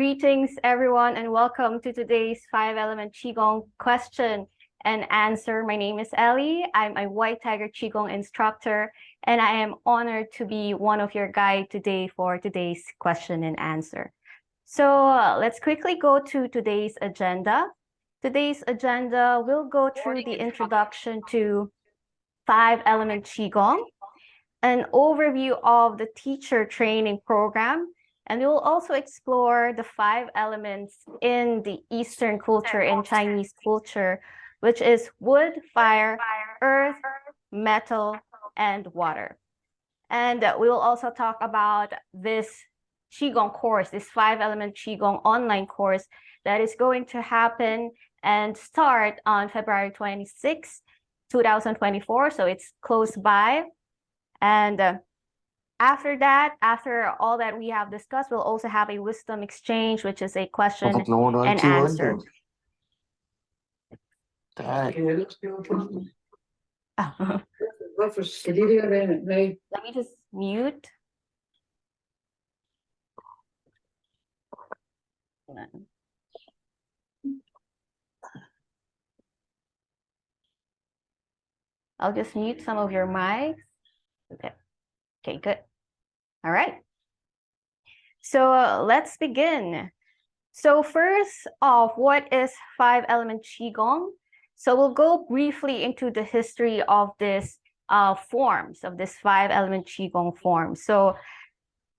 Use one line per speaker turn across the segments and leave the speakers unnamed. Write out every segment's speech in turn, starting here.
Greetings, everyone, and welcome to today's 5-element Qigong question and answer. My name is Elly. I'm a White Tiger Qigong instructor, and I am honored to be one of your guide today for today's question and answer. So let's quickly go to today's agenda. Today's agenda will go through the introduction to 5-element Qigong, an overview of the teacher training program, and we will also explore the 5 elements in the Eastern culture and Chinese culture, which is wood, fire, earth, metal, and water. And we will also talk about this Qigong course, this 5-element Qigong online course that is going to happen and start on February 26, 2024. So it's close by. And after that, after all that we have discussed, we'll also have a wisdom exchange, which is a question and answer. Let me just mute. I'll just mute some of your mics. Okay, good. All right. So let's begin. So first off, what is 5-element Qigong? So we'll go briefly into the history of this forms, of this 5-element Qigong form. So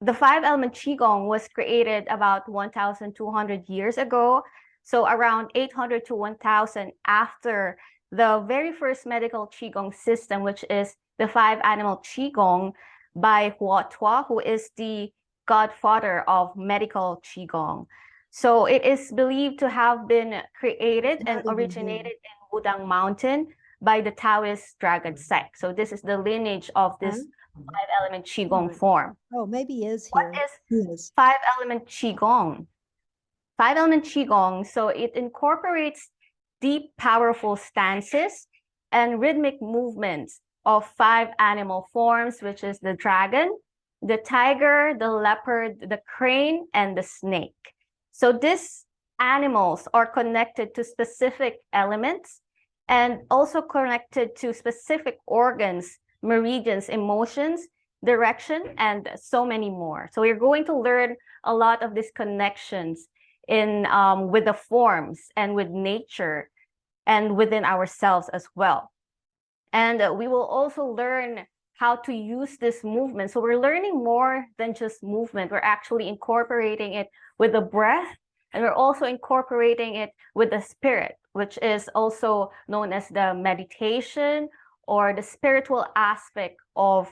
the 5-element Qigong was created about 1,200 years ago. So around 800 to 1,000 after the very first medical Qigong system, which is the 5-animal Qigong by Hua, who is the godfather of medical Qigong. So it is believed to have been created and originated in Wudang Mountain by the Taoist dragon sect. So this is the lineage of this 5-element Qigong form.
Oh, maybe he is here.
What is 5-element Qigong? 5-element Qigong, so it incorporates deep, powerful stances and rhythmic movements of 5 animal forms, which is the dragon, the tiger, the leopard, the crane, and the snake. So these animals are connected to specific elements and also connected to specific organs, meridians, emotions, direction, and so many more. So we're going to learn a lot of these connections in with the forms and with nature and within ourselves as well. And we will also learn how to use this movement. So we're learning more than just movement. We're actually incorporating it with the breath, and we're also incorporating it with the spirit, which is also known as the meditation or the spiritual aspect of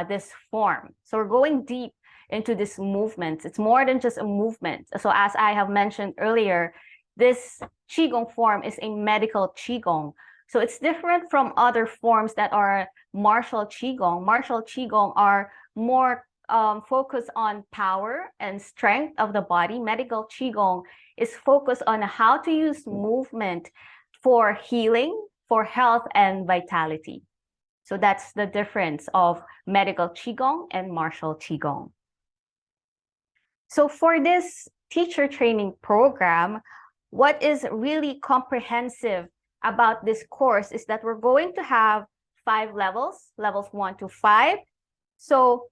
this form. So we're going deep into this movement. It's more than just a movement. So as I have mentioned earlier, this Qigong form is a medical Qigong. So it's different from other forms that are martial Qigong. Martial Qigong are more focused on power and strength of the body. Medical Qigong is focused on how to use movement for healing, for health and vitality. So that's the difference of medical Qigong and martial Qigong. So for this teacher training program, what is really comprehensive about this course is that we're going to have 5 levels, levels 1 to 5. So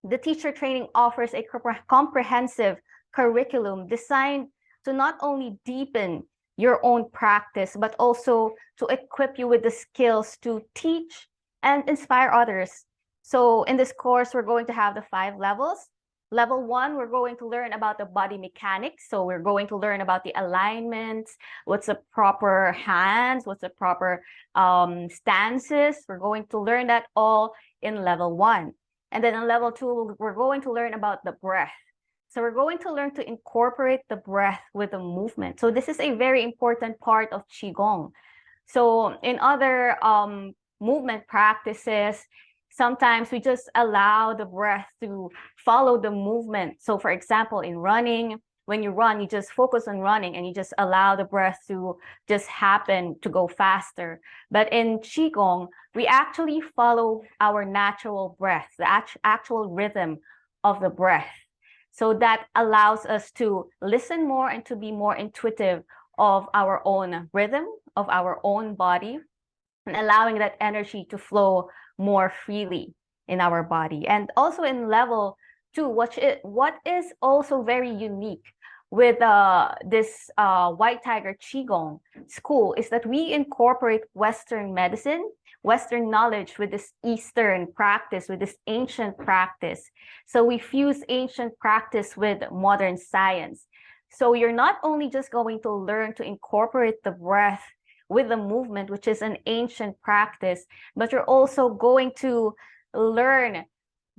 the teacher training offers a comprehensive curriculum designed to not only deepen your own practice, but also to equip you with the skills to teach and inspire others. So in this course, we're going to have the 5 levels. Level 1, we're going to learn about the body mechanics. So we're going to learn about the alignments, what's the proper hands, what's the proper stances. We're going to learn that all in level 1. And then in level 2, we're going to learn about the breath. So we're going to learn to incorporate the breath with the movement. So this is a very important part of Qigong. So in other movement practices, sometimes we just allow the breath to follow the movement. So for example, in running, when you run, you just focus on running and you just allow the breath to just happen to go faster. But in Qigong, we actually follow our natural breath, the actual rhythm of the breath. So that allows us to listen more and to be more intuitive of our own rhythm, of our own body, and allowing that energy to flow more freely in our body. And also in level 2, what is also very unique with this White Tiger Qigong school is that we incorporate Western medicine, Western knowledge with this Eastern practice, with this ancient practice. So we fuse ancient practice with modern science. So you're not only just going to learn to incorporate the breath with the movement, which is an ancient practice, but you're also going to learn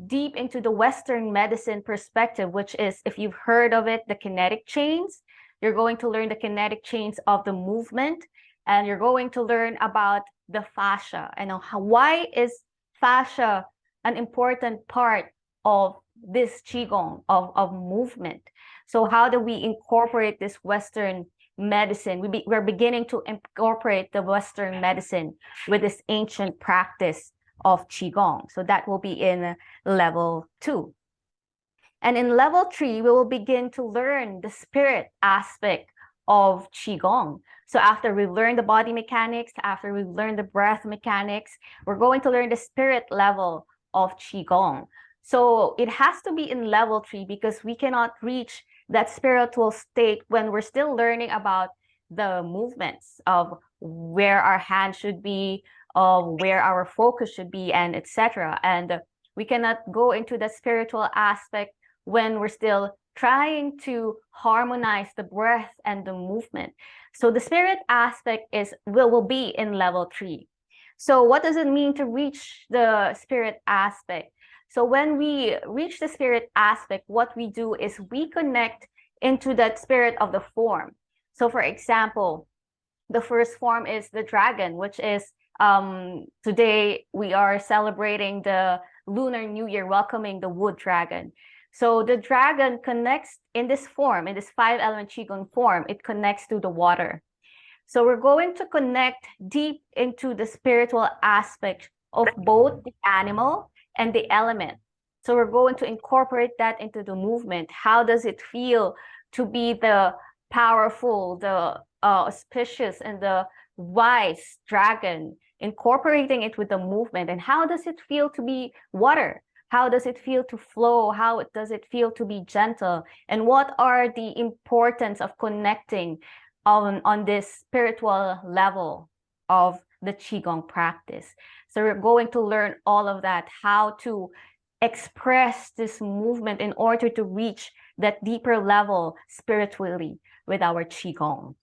deep into the Western medicine perspective, which is, if you've heard of it, the kinetic chains. You're going to learn the kinetic chains of the movement, and you're going to learn about the fascia and why is fascia an important part of this Qigong, of movement. So how do we incorporate this Western medicine? We're beginning to incorporate the Western medicine with this ancient practice of Qigong. So that will be in level 2. And in level 3, we will begin to learn the spirit aspect of Qigong. So after we learn the body mechanics, after we learn the breath mechanics, we're going to learn the spirit level of Qigong. So it has to be in level 3 because we cannot reach that spiritual state when we're still learning about the movements of where our hand should be, of where our focus should be, and etc. And we cannot go into the spiritual aspect when we're still trying to harmonize the breath and the movement. So the spirit aspect will be in level 3. So what does it mean to reach the spirit aspect? So when we reach the spirit aspect, what we do is we connect into that spirit of the form. So for example, the first form is the dragon, which is today we are celebrating the Lunar New Year, welcoming the wood dragon. So the dragon connects in this form, in this 5-element Qigong form, it connects to the water. So we're going to connect deep into the spiritual aspect of both the animal and the element. So we're going to incorporate that into the movement. How does it feel to be the powerful, the auspicious, and the wise dragon, incorporating it with the movement? And how does it feel to be water? How does it feel to flow? How does it feel to be gentle? And what are the importance of connecting on this spiritual level of the Qigong practice? So we're going to learn all of that, how to express this movement in order to reach that deeper level spiritually with our Qigong.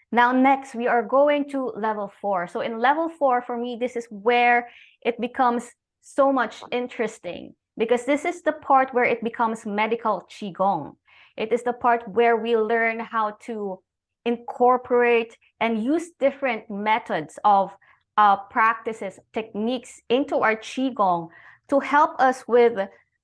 Now, next, we are going to level 4. So in level 4, for me, this is where it becomes so much interesting because this is the part where it becomes medical Qigong. It is the part where we learn how to incorporate and use different methods of practices, techniques into our Qigong to help us with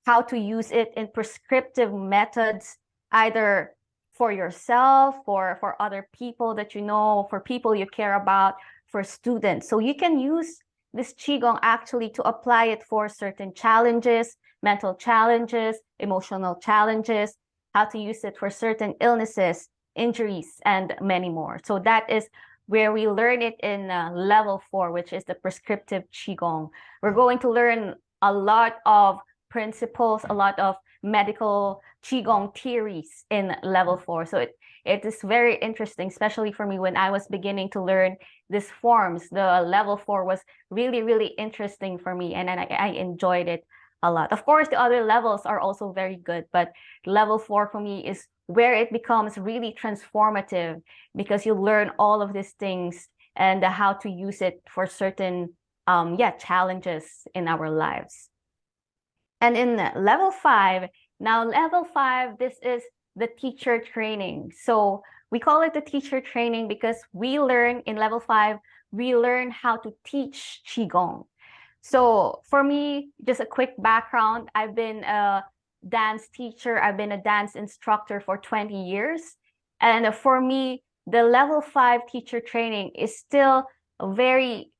how to use it in prescriptive methods, either for yourself, for other people that you know, for people you care about, for students. So you can use this Qigong actually to apply it for certain challenges, mental challenges, emotional challenges, how to use it for certain illnesses, injuries, and many more. So that is where we learn it in level 4, which is the prescriptive Qigong. We're going to learn a lot of principles, a lot of medical Qigong theories in level 4. So it is very interesting, especially for me when I was beginning to learn these forms. The level 4 was really, really interesting for me, and I enjoyed it a lot. Of course, the other levels are also very good, but level 4 for me is where it becomes really transformative because you learn all of these things and how to use it for certain challenges in our lives. And in level 5, now level 5, this is the teacher training. So we call it the teacher training because we learn in level 5, we learn how to teach Qigong. So for me, just a quick background, I've been a dance teacher, I've been a dance instructor for 20 years. And for me, the level 5 teacher training is still very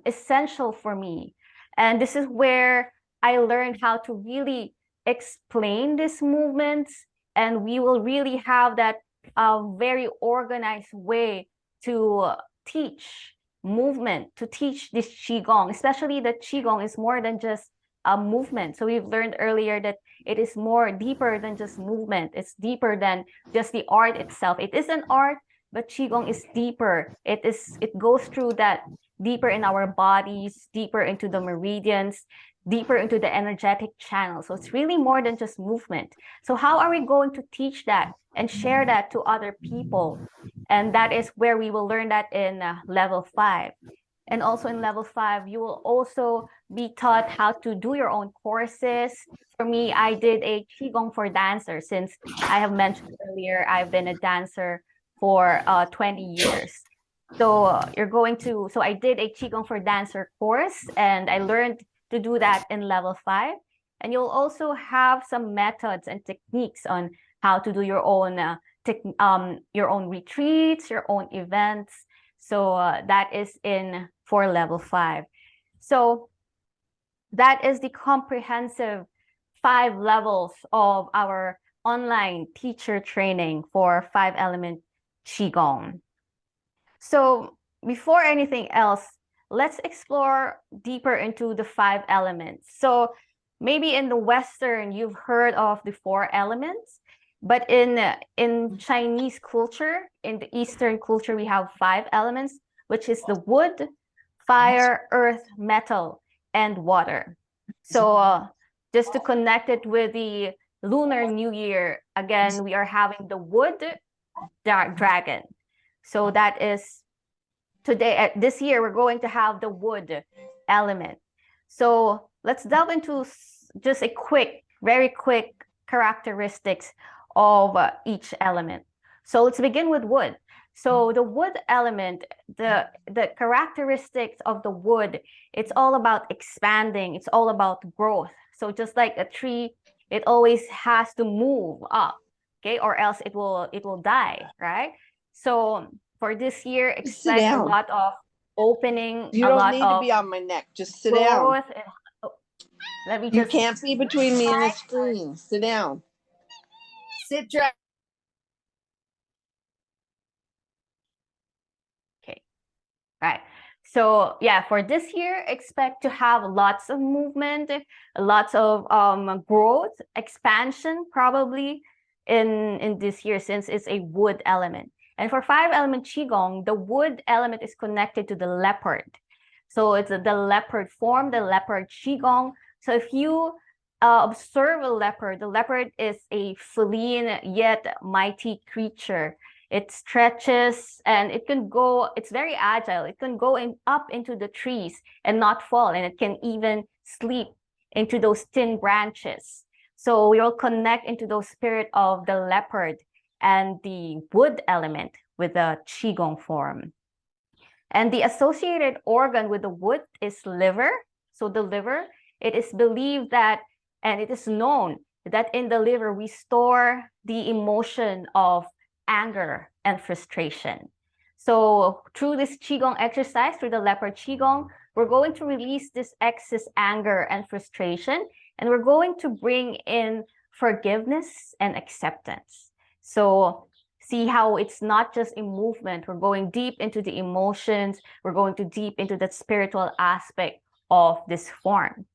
essential for me. And this is where I learned how to really explain these movements, and we will really have that very organized way to teach movement, to teach this Qigong, especially that Qigong is more than just a movement. So we've learned earlier that it is more deeper than just movement. It's deeper than just the art itself. It is an art, but Qigong is deeper. It goes through that deeper in our bodies, deeper into the meridians, deeper into the energetic channel. So it's really more than just movement. So how are we going to teach that and share that to other people? And that is where we will learn that in level 5. And also in level 5, you will also be taught how to do your own courses. For me, I did a Qigong for dancers. Since I have mentioned earlier, I've been a dancer for 20 years. So I did a Qigong for dancer course, and I learned to do that in level 5. And you'll also have some methods and techniques on how to do your own retreats, your own events. So that is for level 5. So that is the comprehensive 5 levels of our online teacher training for 5-element Qigong. So before anything else, let's explore deeper into the 5 elements. So maybe in the Western, you've heard of the 4 elements, but in Chinese culture, in the Eastern culture, we have 5 elements, which is the wood, fire, earth, metal, and water. So just to connect it with the Lunar New Year, again, we are having the wood dragon. So that is today, this year, we're going to have the wood element. So let's delve into just a very quick characteristics of each element. So let's begin with wood. So the wood element, the characteristics of the wood, it's all about expanding. It's all about growth. So just like a tree, it always has to move up, okay, or else it will die, right? So for this year, expect a lot of opening.
You don't need to be on my neck. Just sit down.
Let me
You can't be between me and the screen. Sit down. Sit down.
Okay. Right. So yeah, for this year, expect to have lots of movement, lots of growth, expansion, probably in this year, since it's a wood element. And for 5-element Qigong, the wood element is connected to the leopard. So it's the leopard form, the leopard Qigong. So if you observe a leopard, the leopard is a feline yet mighty creature. It stretches and it's very agile. It can go up into the trees and not fall. And it can even sleep into those thin branches. So we will connect into those spirit of the leopard and the wood element with the Qigong form. And the associated organ with the wood is liver. So the liver, it is believed that, and it is known that in the liver, we store the emotion of anger and frustration. So through this Qigong exercise, through the leopard Qigong, we're going to release this excess anger and frustration, and we're going to bring in forgiveness and acceptance. So see how it's not just a movement. We're going deep into the emotions. We're going to deep into that spiritual aspect of this form.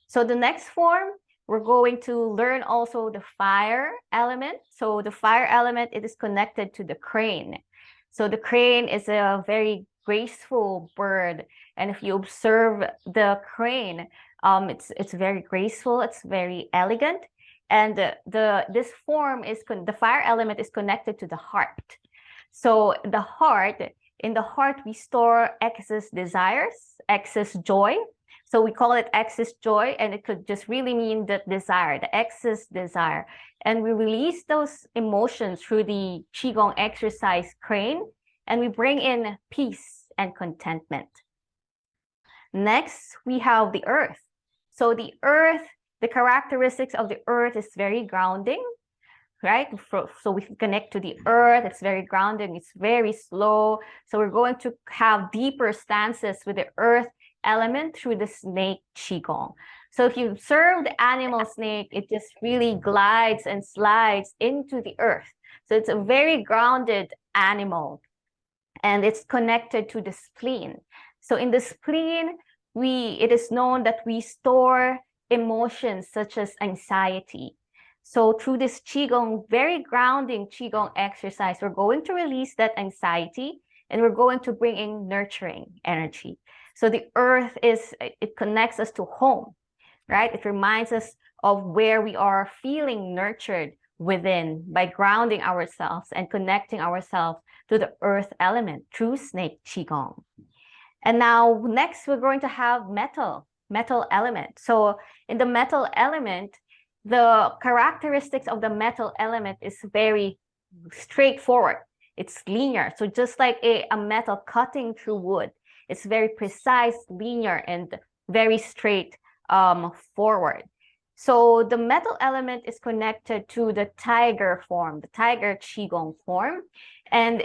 So the next form, we're going to learn also the fire element. So the fire element, it is connected to the crane. So the crane is a very graceful bird. And if you observe the crane, it's very graceful. It's very elegant. And this form is the fire element is connected to the heart. So the heart, in the heart, we store excess desires, excess joy. So we call it excess joy, and it could just really mean that desire, the excess desire. And we release those emotions through the Qigong exercise crane, and we bring in peace and contentment. Next, we have the earth. So the earth, the characteristics of the earth is very grounding, right? So we can connect to the earth. It's very grounding. It's very slow. So we're going to have deeper stances with the earth element through the snake Qigong. So if you observe the animal snake, it just really glides and slides into the earth. So it's a very grounded animal, and it's connected to the spleen. So in the spleen, it is known that we store emotions such as anxiety. So through this Qigong, very grounding Qigong exercise, we're going to release that anxiety, and we're going to bring in nurturing energy. So the earth it connects us to home, right? It reminds us of where we are feeling nurtured within by grounding ourselves and connecting ourselves to the earth element through snake Qigong. And now next we're going to have metal element. So in the metal element, the characteristics of the metal element is very straightforward. It's linear. So just like a metal cutting through wood, it's very precise, linear, and very straight forward. So the metal element is connected to the tiger form, the tiger Qigong form. And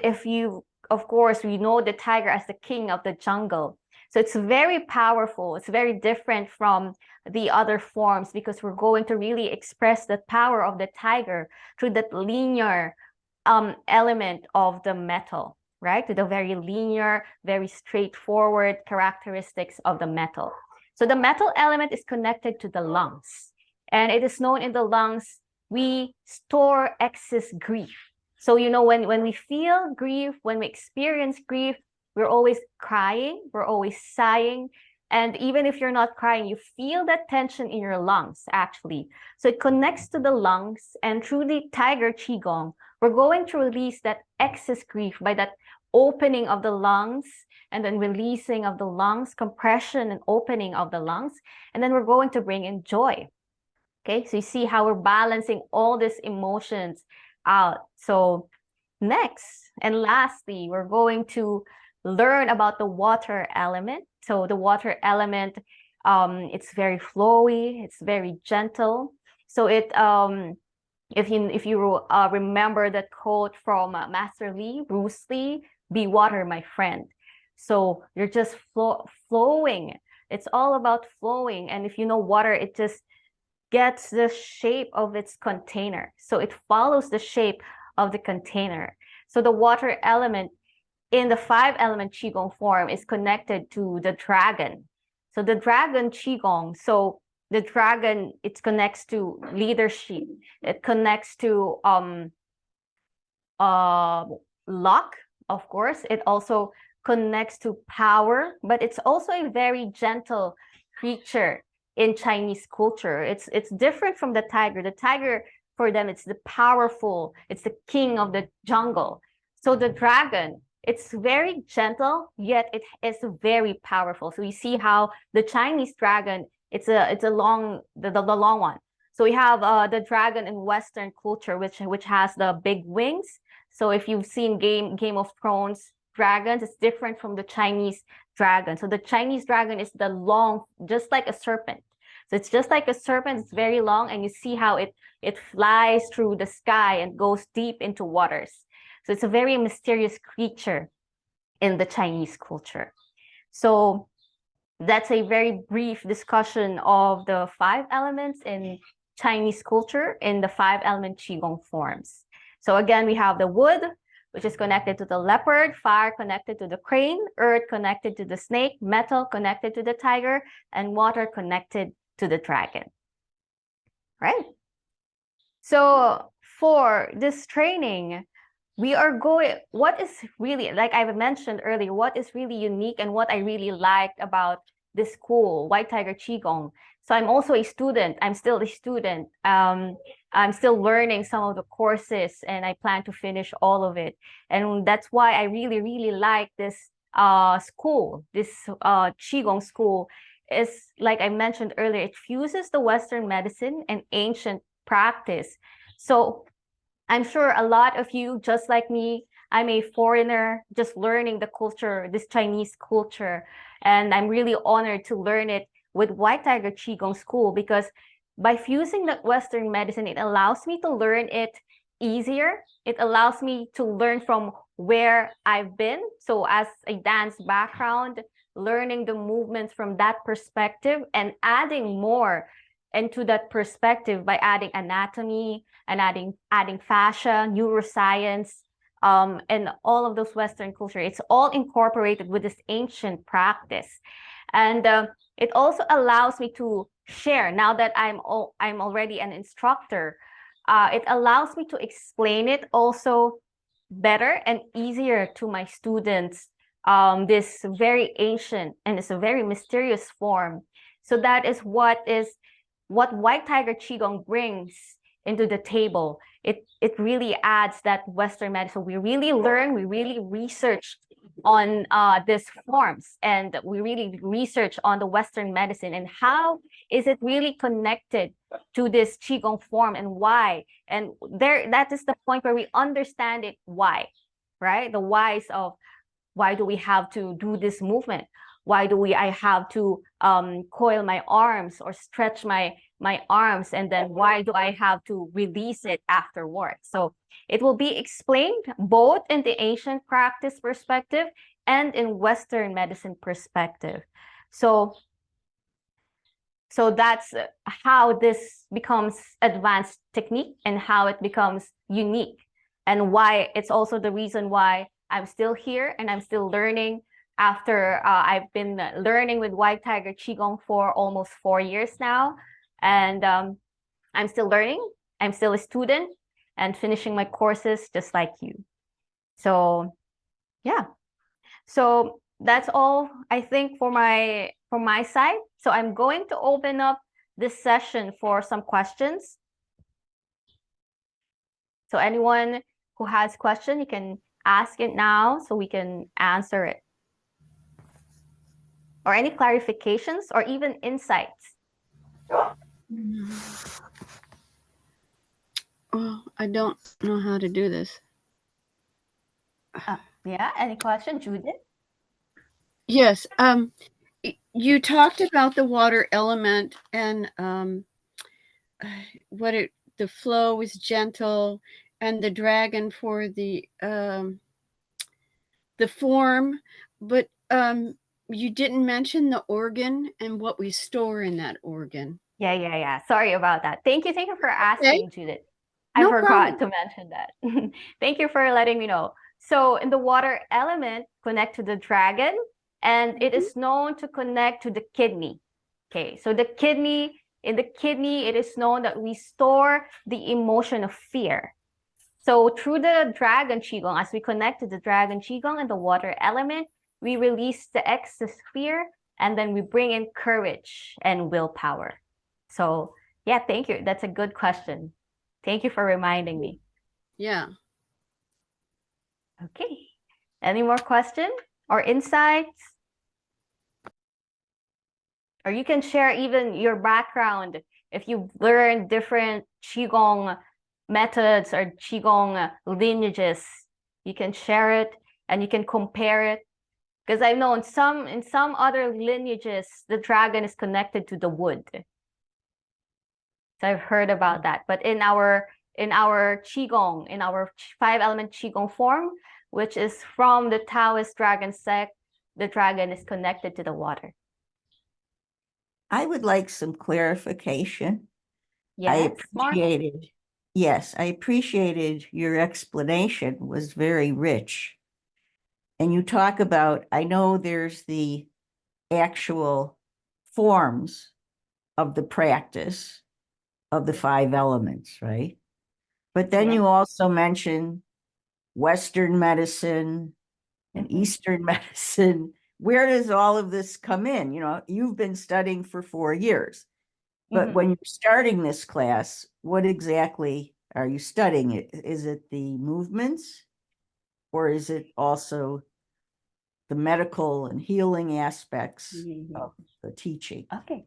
of course, we know the tiger as the king of the jungle. So it's very powerful. It's very different from the other forms because we're going to really express the power of the tiger through that linear element of the metal, right? To the very linear, very straightforward characteristics of the metal. So the metal element is connected to the lungs. And it is known in the lungs, we store excess grief. So, when we feel grief, when we experience grief, we're always crying, we're always sighing. And even if you're not crying, you feel that tension in your lungs, actually. So it connects to the lungs. And through the Tiger Qigong, we're going to release that excess grief by that opening of the lungs and then releasing of the lungs, compression and opening of the lungs. And then we're going to bring in joy. Okay, so you see how we're balancing all these emotions out. So next and lastly, we're going to learn about the water element. So the water element, it's very flowy, it's very gentle. So if you remember that quote from Master Lee, Bruce Lee, "Be water, my friend." So you're just flowing. It's all about flowing. And if you know water, it just gets the shape of its container. So it follows the shape of the container. So the water element in the 5-element Qigong form is connected to the dragon. So the dragon Qigong, so the dragon, it connects to leadership. It connects to luck, of course. It also connects to power, but it's also a very gentle creature in Chinese culture. It's different from the tiger. The tiger, for them, it's the powerful, it's the king of the jungle. So the dragon, it's very gentle, yet it is very powerful. So you see how the Chinese dragon, it's a long, the long one. So we have the dragon in Western culture, which has the big wings. So if you've seen Game of Thrones dragons, it's different from the Chinese dragon. So the Chinese dragon is the long, just like a serpent. So it's just like a serpent, it's very long, and you see how it flies through the sky and goes deep into waters. So it's a very mysterious creature in the Chinese culture. So that's a very brief discussion of the 5 elements in Chinese culture in the 5-element Qigong forms. So again, we have the wood, which is connected to the leopard, fire connected to the crane, earth connected to the snake, metal connected to the tiger, and water connected to the dragon. Right? So for this training, we are going, what is really, like I mentioned earlier, what is really unique and what I really liked about this school, White Tiger Qigong. So I'm also a student. I'm still a student. I'm still learning some of the courses, and I plan to finish all of it. And that's why I really, really like this school, this Qigong school. Is, like I mentioned earlier, it fuses the Western medicine and ancient practice. So I'm sure a lot of you, just like me, I'm a foreigner just learning the culture, this Chinese culture. And I'm really honored to learn it with White Tiger Qigong School, because by fusing the Western medicine, it allows me to learn it easier. It allows me to learn from where I've been. So as a dance background, learning the movements from that perspective and adding more into that perspective by adding anatomy and adding fascia, neuroscience, and all of those Western culture. It's all incorporated with this ancient practice. And it also allows me to share, now that I'm already an instructor, it allows me to explain it also better and easier to my students, this very ancient and it's a very mysterious form. So that is what White Tiger Qigong brings into the table. It really adds that Western medicine. We really learn, we really research on these forms, and we really research on the Western medicine and how is it really connected to this Qigong form and why. And that is the point where we understand it why, right? The whys of why do we have to do this movement? Why do I have to coil my arms or stretch my arms? And then why do I have to release it afterwards? So it will be explained both in the ancient practice perspective and in Western medicine perspective. So that's how this becomes advanced technique and how it becomes unique, and why it's also the reason why I'm still here and I'm still learning after I've been learning with White Tiger Qigong for almost 4 years now. And I'm still learning. I'm still a student and finishing my courses just like you. So yeah. So that's all I think from my side. So I'm going to open up this session for some questions. So anyone who has question, you can ask it now so we can answer it. Or any clarifications or even insights.
Well, I don't know how to do this.
Yeah, any question, Judith?
Yes. You talked about the water element and the flow was gentle, and the dragon for the form, but you didn't mention the organ and what we store in that organ.
Yeah. Sorry about that. Thank you for asking, okay. Judith. I forgot to mention that. Thank you for letting me know. So in the water element, connect to the dragon, and it is known to connect to the kidney. Okay, so in the kidney, it is known that we store the emotion of fear. So through the Dragon Qigong, as we connect to the Dragon Qigong and the water element, we release the excess fear, and then we bring in courage and willpower. So yeah, thank you. That's a good question. Thank you for reminding me.
Yeah.
Okay. Any more questions or insights? Or you can share even your background if you've learned different Qigong methods or Qigong lineages. You can share it and you can compare it. Because I know in some other lineages, the dragon is connected to the wood. So I've heard about that. But in our Qigong, in our 5-element Qigong form, which is from the Taoist dragon sect, the dragon is connected to the water.
I would like some clarification.
Yes,
I appreciated your explanation. It was very rich. And you talk about, I know there's the actual forms of the practice of the 5 elements, right? But then you also mention Western medicine and Eastern medicine. Where does all of this come in? You know, you've been studying for 4 years, but when you're starting this class, what exactly are you studying? Is it the movements, or is it also the medical and healing aspects of the teaching?
Okay.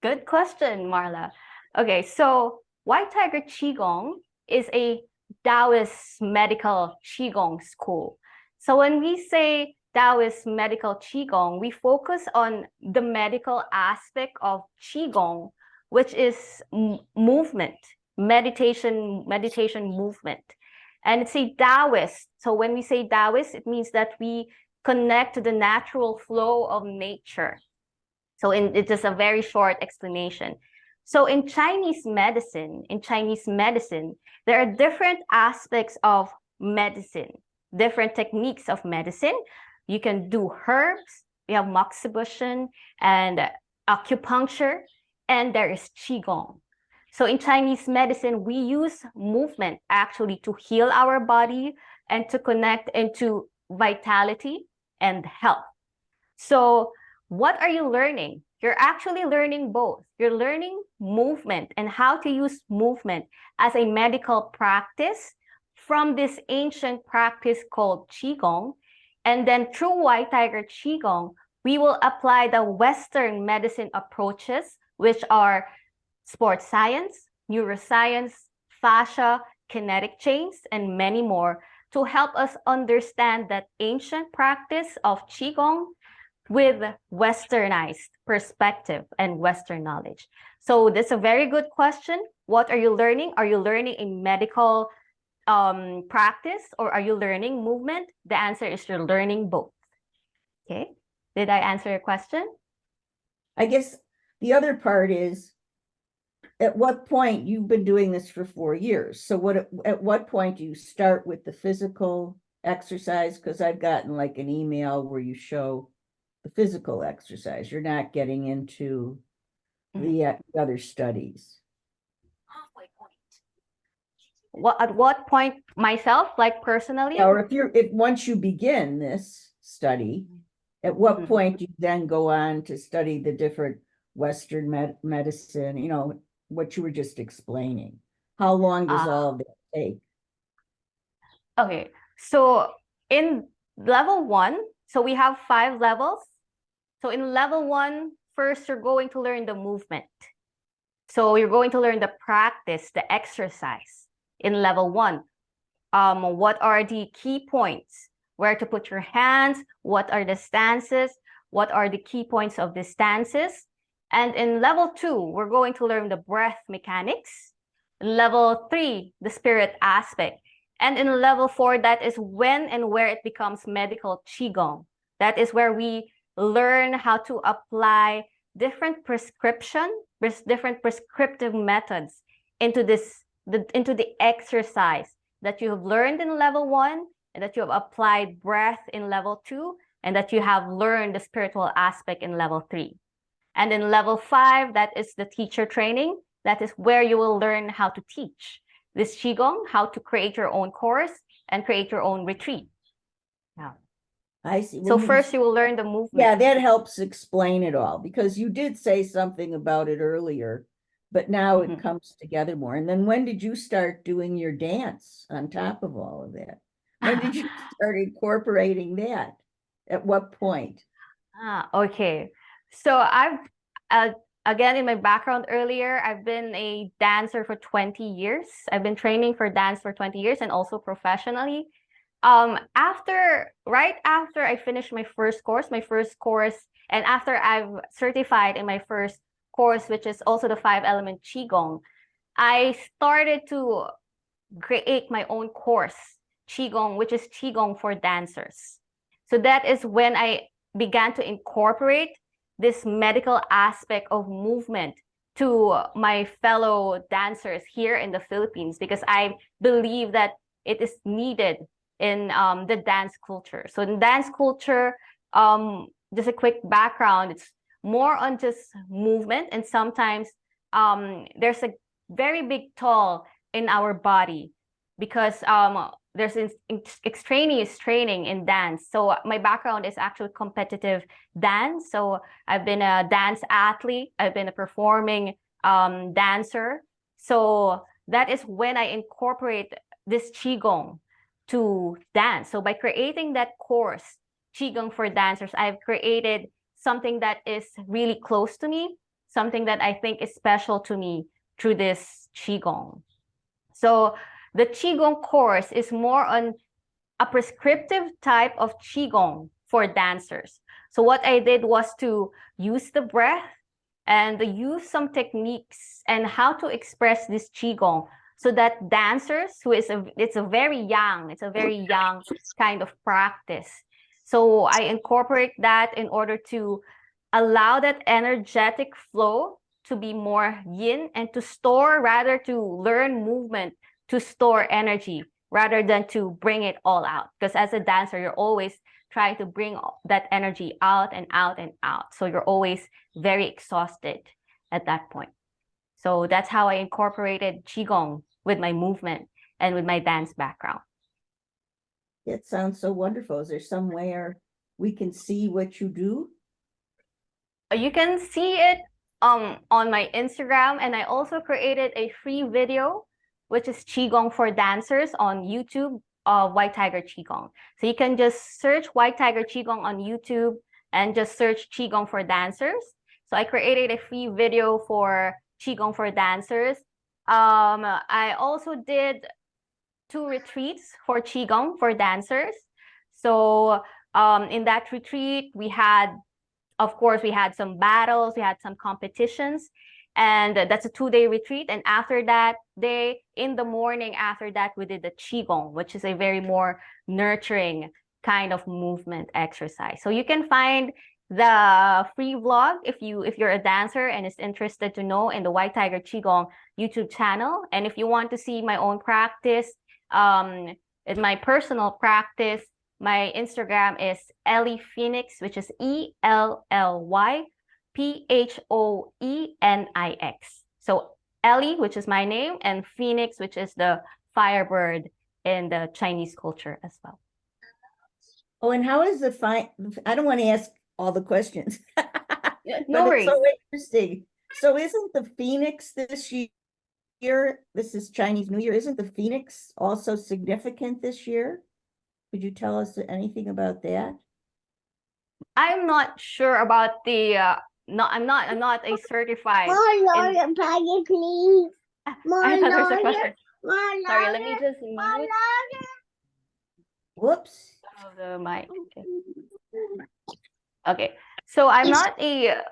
Good question, Marla. Okay, so White Tiger Qigong is a Taoist medical Qigong school. So when we say Taoist medical Qigong, we focus on the medical aspect of Qigong, which is movement, meditation movement. And it's a Taoist. So when we say Taoist, it means that we connect to the natural flow of nature. So it is a very short explanation. So in Chinese medicine, there are different aspects of medicine, different techniques of medicine. You can do herbs, we have moxibustion and acupuncture, and there is Qigong. So in Chinese medicine, we use movement actually to heal our body and to connect into vitality and health. So what are you learning? You're actually learning both. You're learning movement and how to use movement as a medical practice from this ancient practice called Qigong. And then through White Tiger Qigong, we will apply the Western medicine approaches, which are sports science, neuroscience, fascia, kinetic chains, and many more to help us understand that ancient practice of Qigong with Westernized perspective and Western knowledge. So this is a very good question. What are you learning? Are you learning a medical practice or are you learning movement? The answer is you're learning both. Okay, did I answer your question?
I guess the other part is, at what point, you've been doing this for 4 years. So at what point do you start with the physical exercise? Because I've gotten like an email where you show the physical exercise. You're not getting into the other studies.
At what point myself, like personally?
Or if once you begin this study, at what point do you then go on to study the different Western medicine, you know, what you were just explaining? How long does all of that take?
Okay, so in level 1, so we have 5 levels. So in level 1, first you're going to learn the movement. So you're going to learn the practice, the exercise in level 1. What are the key points? Where to put your hands? What are the stances? What are the key points of the stances? And in level 2, we're going to learn the breath mechanics. Level 3, the spirit aspect. And in level 4, that is when and where it becomes medical Qigong. That is where we learn how to apply different prescriptive methods into the exercise that you have learned in level 1 and that you have applied breath in level 2 and that you have learned the spiritual aspect in level 3. And in level 5, that is the teacher training. That is where you will learn how to teach this Qigong, how to create your own course and create your own retreat. Yeah.
I see.
So first you will learn the movement.
Yeah, that helps explain it all, because you did say something about it earlier, but now it comes together more. And then when did you start doing your dance on top of all of that? When did you start incorporating that? At what point?
Okay. So I've, again, in my background earlier, I've been a dancer for 20 years. I've been training for dance for 20 years and also professionally. Right after I finished my first course, and after I've certified in my first course, which is also the 5-element Qigong, I started to create my own course, Qigong, which is Qigong for dancers. So that is when I began to incorporate this medical aspect of movement to my fellow dancers here in the Philippines, because I believe that it is needed in the dance culture. So in dance culture, just a quick background, it's more on just movement, and sometimes there's a very big toll in our body because there's extraneous training in dance. So my background is actually competitive dance. So I've been a dance athlete. I've been a performing dancer. So that is when I incorporate this Qigong to dance. So by creating that course, Qigong for dancers, I've created something that is really close to me, something that I think is special to me through this Qigong. So the Qigong course is more on a prescriptive type of Qigong for dancers. So what I did was to use the breath and use some techniques and how to express this Qigong so that dancers it's a very young kind of practice. So I incorporate that in order to allow that energetic flow to be more yin and to store, rather to learn movement, to store energy rather than to bring it all out. Because as a dancer, you're always trying to bring that energy out and out and out. So you're always very exhausted at that point. So that's how I incorporated Qigong with my movement and with my dance background.
It sounds so wonderful. Is there somewhere we can see what you do?
You can see it on my Instagram, and I also created a free video, which is Qigong for dancers on YouTube, White Tiger Qigong. So you can just search White Tiger Qigong on YouTube and just search Qigong for dancers. So I created a free video for Qigong for dancers. I also did 2 retreats for Qigong for dancers. So in that retreat, we had, of course, we had some battles, we had some competitions, and that's a 2-day retreat. And after that day, in the morning after that, we did the Qigong, which is a very more nurturing kind of movement exercise. So you can find the free vlog if you're a dancer and is interested to know in the White Tiger Qigong YouTube channel. And if you want to see my own practice, in my personal practice, my Instagram is Elly Phoenix, which is ELLYPHOENIX. So Elly, which is my name, and Phoenix, which is the firebird in the Chinese culture as well.
Oh, and how is the I don't want to ask all the questions.
No
but
worries.
It's so interesting. So isn't the Phoenix this year? This is Chinese New Year. Isn't the Phoenix also significant this year? Could you tell us anything about that?
I'm not sure about the I'm not a certified.
More lawyer, please. More
I thought there's a
lawyer.
question.
More
Sorry, let me
lawyer.
just
More
mute
lawyer.
Whoops.
the mic. Okay. So I'm not a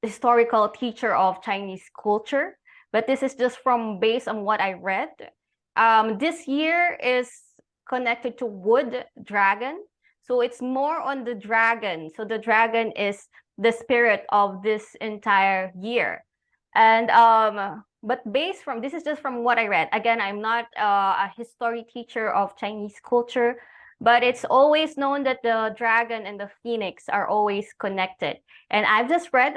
historical teacher of Chinese culture, but this is just based on what I read. This year is connected to wood dragon. So it's more on the dragon. So the dragon is the spirit of this entire year. And but this is just from what I read. Again, I'm not a history teacher of Chinese culture, but it's always known that the dragon and the phoenix are always connected. And I've just read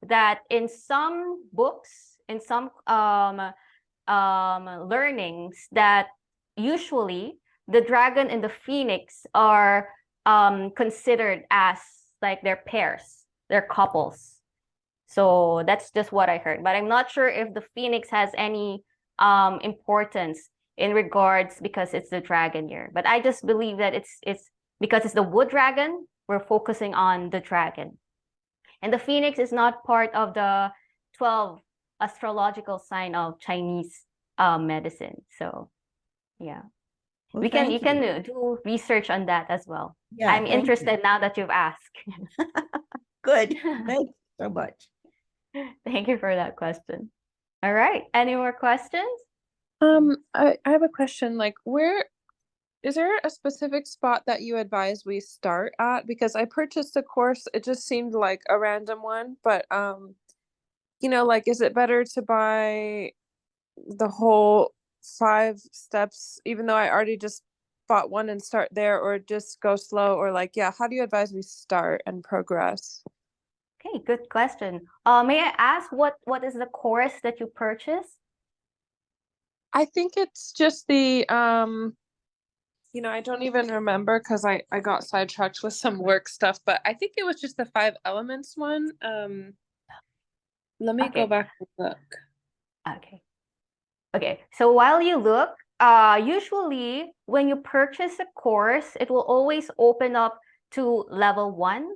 that in some books, in some learnings, that usually the dragon and the phoenix are considered as like their pairs, their couples. So that's just what I heard, but I'm not sure if the phoenix has any importance in regards, because it's the dragon year. But I just believe that it's because it's the wood dragon, we're focusing on the dragon. And the phoenix is not part of the 12 astrological sign of Chinese medicine. So yeah.
Well,
You can do research on that as well.
Yeah,
I'm interested now that you've asked.
Good. Thanks so much.
Thank you for that question. All right. Any more questions?
I have a question. Like, where is there a specific spot that you advise we start at? Because I purchased a course, it just seemed like a random one, but like, is it better to buy the whole 5 steps, even though I already just bought one, and start there, or just go slow, or like, yeah, how do you advise we start and progress?
Okay, good question. May I ask what is the course that you purchased?
I think it's just the I don't even remember because I got sidetracked with some work stuff, but I think it was just the 5 elements one. Let me go back and look.
Okay, so while you look, usually when you purchase a course, it will always open up to level 1,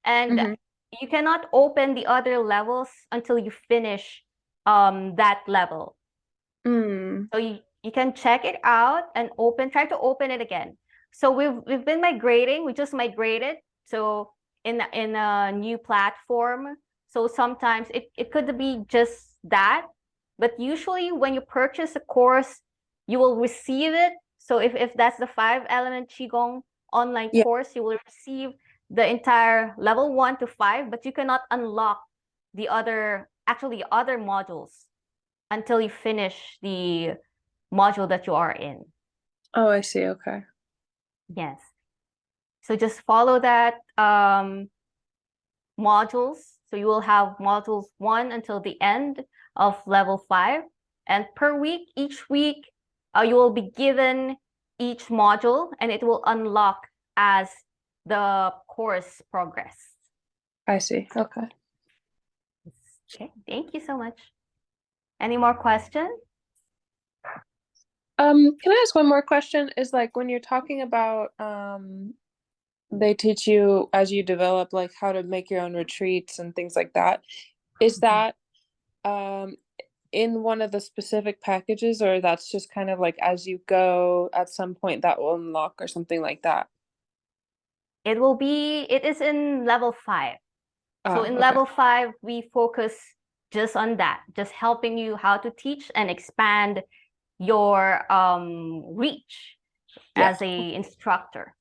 and you cannot open the other levels until you finish that level. So you can check it out and try to open it again. So we've been migrating. We just migrated. So in a new platform. So sometimes it could be just that, but usually when you purchase a course, you will receive it. So if that's the 5-element Qigong online
Yeah.
course, you will receive the entire level 1 to 5, but you cannot unlock the other modules until you finish the module that you are in.
Oh, I see. Okay.
Yes. So just follow that modules. So you will have modules 1 until the end of level 5. And per week, each week, you will be given each module and it will unlock as the course progress.
I see. Okay.
Okay, thank you so much. Any more questions?
Can I ask one more question? Is like when you're talking about they teach you as you develop like how to make your own retreats and things like that. Is that in one of the specific packages, or that's just kind of like as you go at some point that will unlock or something like that?
It is in level 5. So in
okay.
level 5, we focus just on that, just helping you how to teach and expand your reach
Yeah.
as a instructor.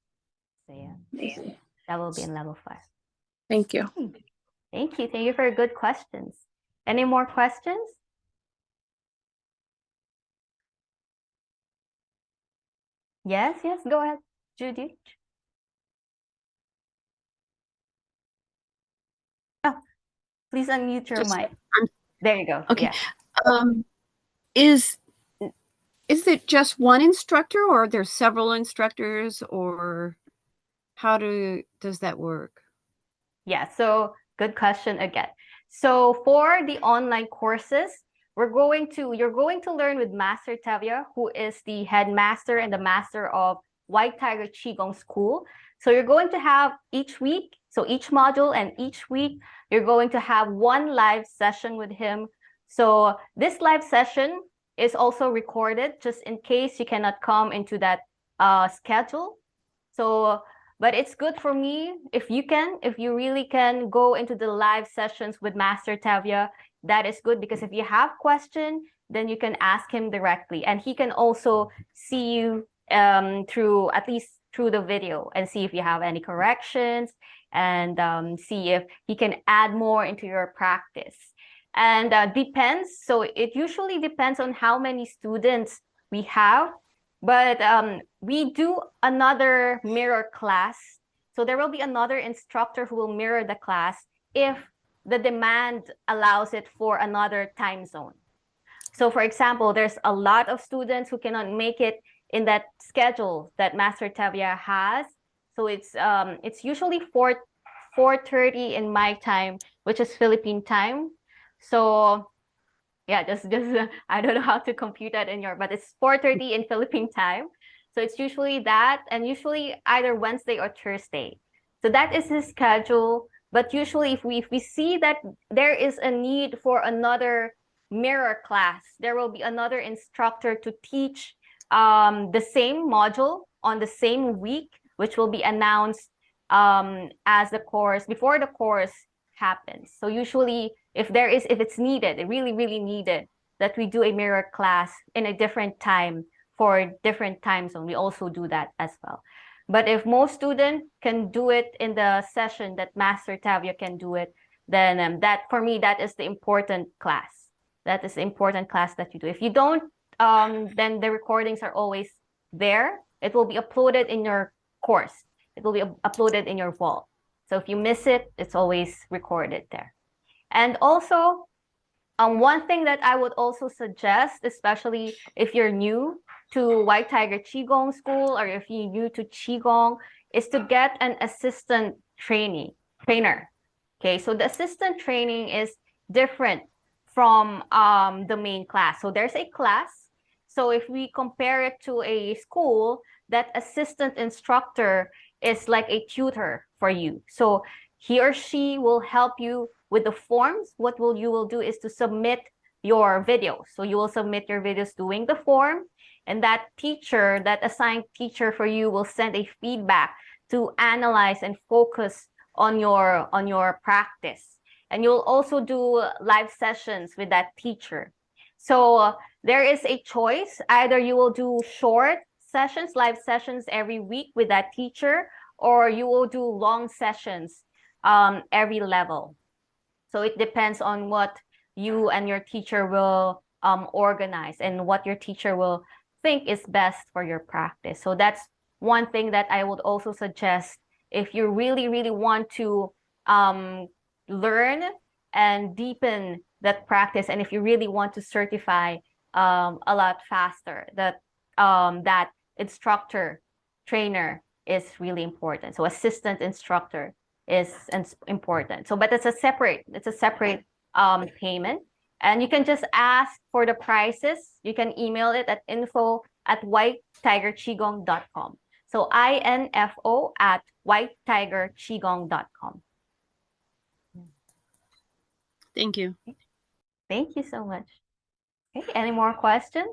So yeah,
I see.
that will be in level 5.
Thank you.
Thank you. Thank you for good questions. Any more questions? Yes, go ahead, Judy. Oh, please unmute your
Just-
mic. There you go.
Okay.
Yeah.
Is it just one instructor, or are there several instructors, or how does that work?
Yeah, so good question again. So for the online courses, you're going to learn with Master Tevya, who is the headmaster and the master of White Tiger Qigong School. So you're going to have each week, so each module and each week, you're going to have one live session with him. So this live session is also recorded just in case you cannot come into that schedule. So but it's good for me if you really can go into the live sessions with Master Tevya. That is good because if you have question, then you can ask him directly, and he can also see you through at least through the video and see if you have any corrections and see if he can add more into your practice. And depends. So it usually depends on how many students we have. But we do another mirror class. So there will be another instructor who will mirror the class if the demand allows it for another time zone. So for example, there's a lot of students who cannot make it in that schedule that Master Tevya has. So it's usually 4:30 in my time, which is Philippine time. So yeah, just I don't know how to compute that in but it's 4:30 in Philippine time. So it's usually that, and usually either Wednesday or Thursday. So that is his schedule. But usually if we see that there is a need for another mirror class, there will be another instructor to teach the same module on the same week, which will be announced as the course before the course happens. So usually if it's needed, really needed, that we do a mirror class in a different time for different time zone, we also do that as well. But if most students can do it in the session that Master Tevya can do it, then that for me, that is the important class. That is the important class that you do. If you don't, then the recordings are always there. It will be uploaded in your course. It will be uploaded in your vault. So if you miss it, it's always recorded there. And also, one thing that I would also suggest, especially if you're new to White Tiger Qigong School or if you're new to Qigong, is to get an assistant trainer. Okay, so the assistant training is different from the main class. So there's a class. So if we compare it to a school, that assistant instructor is like a tutor for you. So he or she will help you with the forms. What you will do is to submit your videos. So you will submit your videos doing the form, and that teacher, that assigned teacher for you, will send a feedback to analyze and focus on your practice. And you'll also do live sessions with that teacher. So there is a choice. Either you will do short sessions, live sessions every week with that teacher, or you will do long sessions every level. So it depends on what you and your teacher will organize and what your teacher will think is best for your practice. So that's one thing that I would also suggest if you really, really want to learn and deepen that practice, and if you really want to certify a lot faster, that that instructor trainer is really important. So assistant instructor is important. So, but it's a separate payment, and you can just ask for the prices. You can email it at info@whitetigerqigong.com. So info@whitetigerqigong.com.
Thank you.
Thank you so much. Okay, any more questions?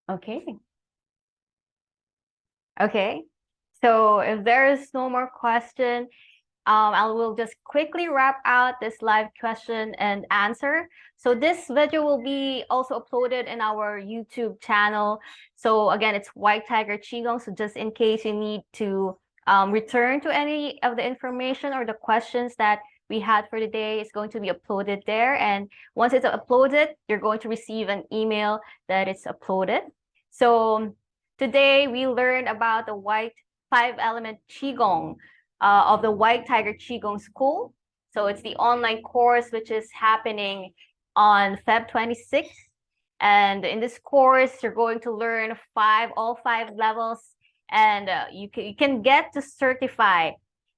Okay. Okay. So if there is no more question, I will just quickly wrap out this live question and answer. So this video will be also uploaded in our YouTube channel. So again, it's White Tiger Qigong. So just in case you need to return to any of the information or the questions that we had for the day, it's going to be uploaded there. And once it's uploaded, you're going to receive an email that it's uploaded. So today we learned about the White 5-element Qigong of the White Tiger Qigong School. So it's the online course which is happening on Feb 26th. And in this course, you're going to learn all five levels, and you can get to certify.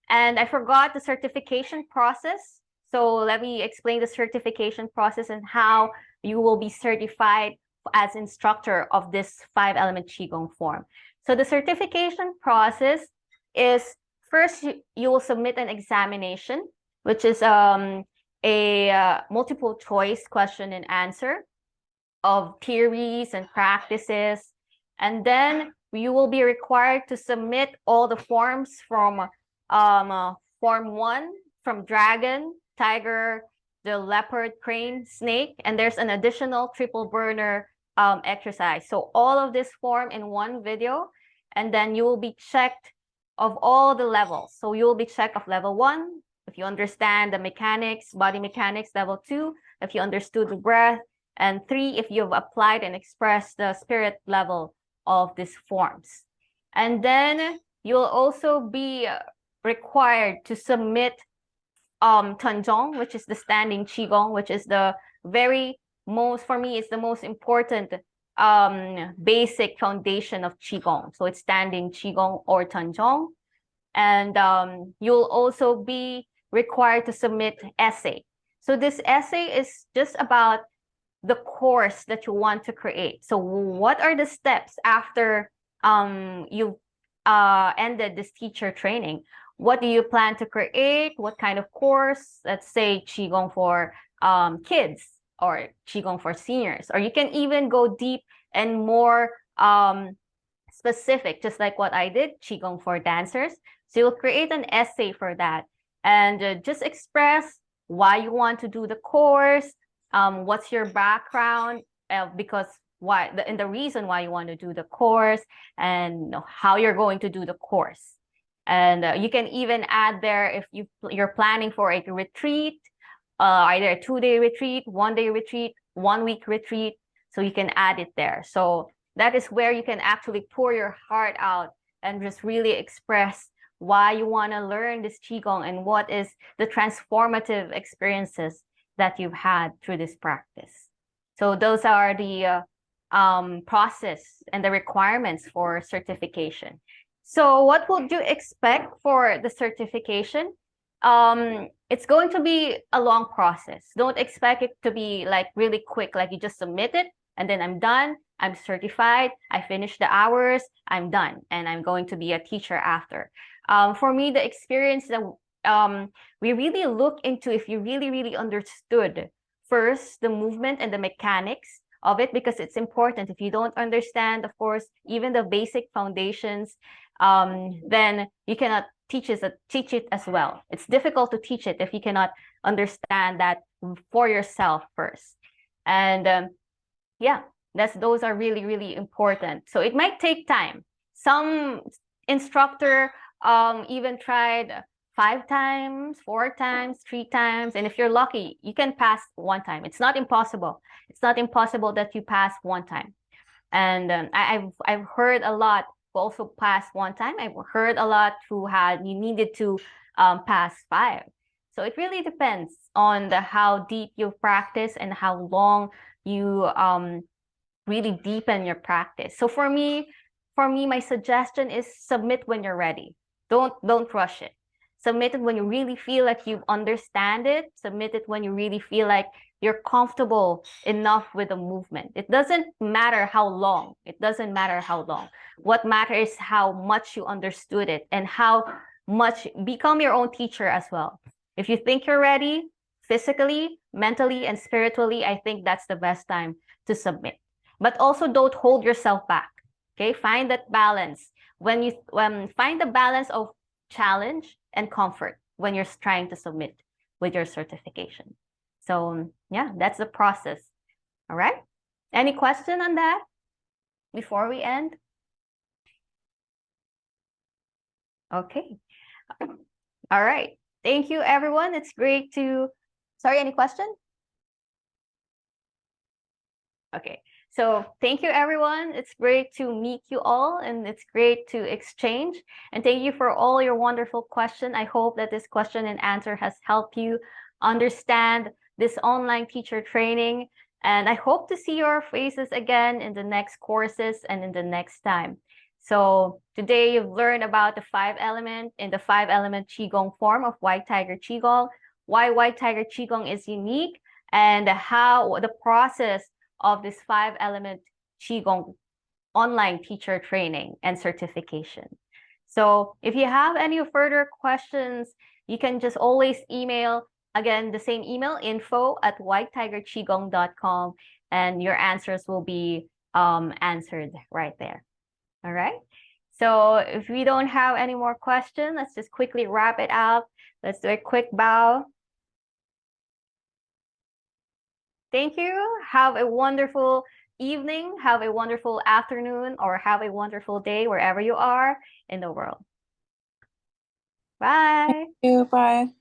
And I forgot the certification process. So let me explain the certification process and how you will be certified as instructor of this 5-element Qigong form. So the certification process is, first, you will submit an examination, which is a multiple choice question and answer of theories and practices. And then you will be required to submit all the forms from form 1, from dragon, tiger, the leopard, crane, snake, and there's an additional triple burner exercise. So all of this form in one video, and then you will be checked of all the levels. So you will be checked of level 1, if you understand the mechanics, body mechanics, level 2, if you understood the breath, and 3, if you've applied and expressed the spirit level of these forms. And then you'll also be required to submit Tanjong, which is the standing Qigong, which is the very most, for me, it's the most important basic foundation of Qigong. So it's standing Qigong or Tanjong. And you'll also be required to submit essay. So this essay is just about the course that you want to create. So what are the steps after you've ended this teacher training? What do you plan to create? What kind of course? Let's say Qigong for kids or Qigong for seniors. Or you can even go deep and more specific, just like what I did, Qigong for dancers. So you'll create an essay for that and just express why you want to do the course, what's your background, because why, and the reason why you want to do the course, and how you're going to do the course. And you can even add there if you're planning for a retreat, either a 2-day retreat, 1-day retreat, 1-week retreat. So you can add it there. So that is where you can actually pour your heart out and just really express why you want to learn this Qigong and what is the transformative experiences that you've had through this practice. So those are the process and the requirements for certification. So what would you expect for the certification? It's going to be a long process. Don't expect it to be like really quick, like you just submit it and then I'm done, I'm certified, I finished the hours, I'm done, and I'm going to be a teacher after. For me, the experience that we really look into, if you really understood first the movement and the mechanics of it, because it's important. If you don't understand, of course, even the basic foundations, then you cannot teach it as well. It's difficult to teach it if you cannot understand that for yourself first. And yeah, those are really, really important. So it might take time. Some instructor even tried 5 times, 4 times, 3 times. And if you're lucky, you can pass 1 time. It's not impossible. It's not impossible that you pass 1 time. And I've heard a lot who also passed 1 time. I've heard a lot who you needed to pass 5. So it really depends on how deep you practice and how long you really deepen your practice. So for me, my suggestion is submit when you're ready. Don't rush it. Submit it when you really feel like you understand it. Submit it when you really feel like you're comfortable enough with the movement. It doesn't matter how long. It doesn't matter how long. What matters is how much you understood it and how much become your own teacher as well. If you think you're ready, physically, mentally, and spiritually, I think that's the best time to submit. But also don't hold yourself back. Okay, find that balance. When you find the balance of challenge and comfort when you're trying to submit with your certification. So yeah, that's the process. All right. Any question on that before we end? Okay. All right. Thank you, everyone. It's great to, sorry, any question? Okay. So thank you, everyone. It's great to meet you all, and it's great to exchange. And thank you for all your wonderful questions. I hope that this question and answer has helped you understand this online teacher training. And I hope to see your faces again in the next courses and in the next time. So today you've learned about the 5 element in the 5 element Qigong form of White Tiger Qigong, why White Tiger Qigong is unique, and how the process of this 5 element Qigong online teacher training and certification. So if you have any further questions, you can just always email, again, the same email, info@whitetigerqigong.com, and your answers will be answered right there. All right. So if we don't have any more questions, let's just quickly wrap it up. Let's do a quick bow. Thank you. Have a wonderful evening, have a wonderful afternoon, or have a wonderful day wherever you are in the world. Bye.
Thank you. Bye.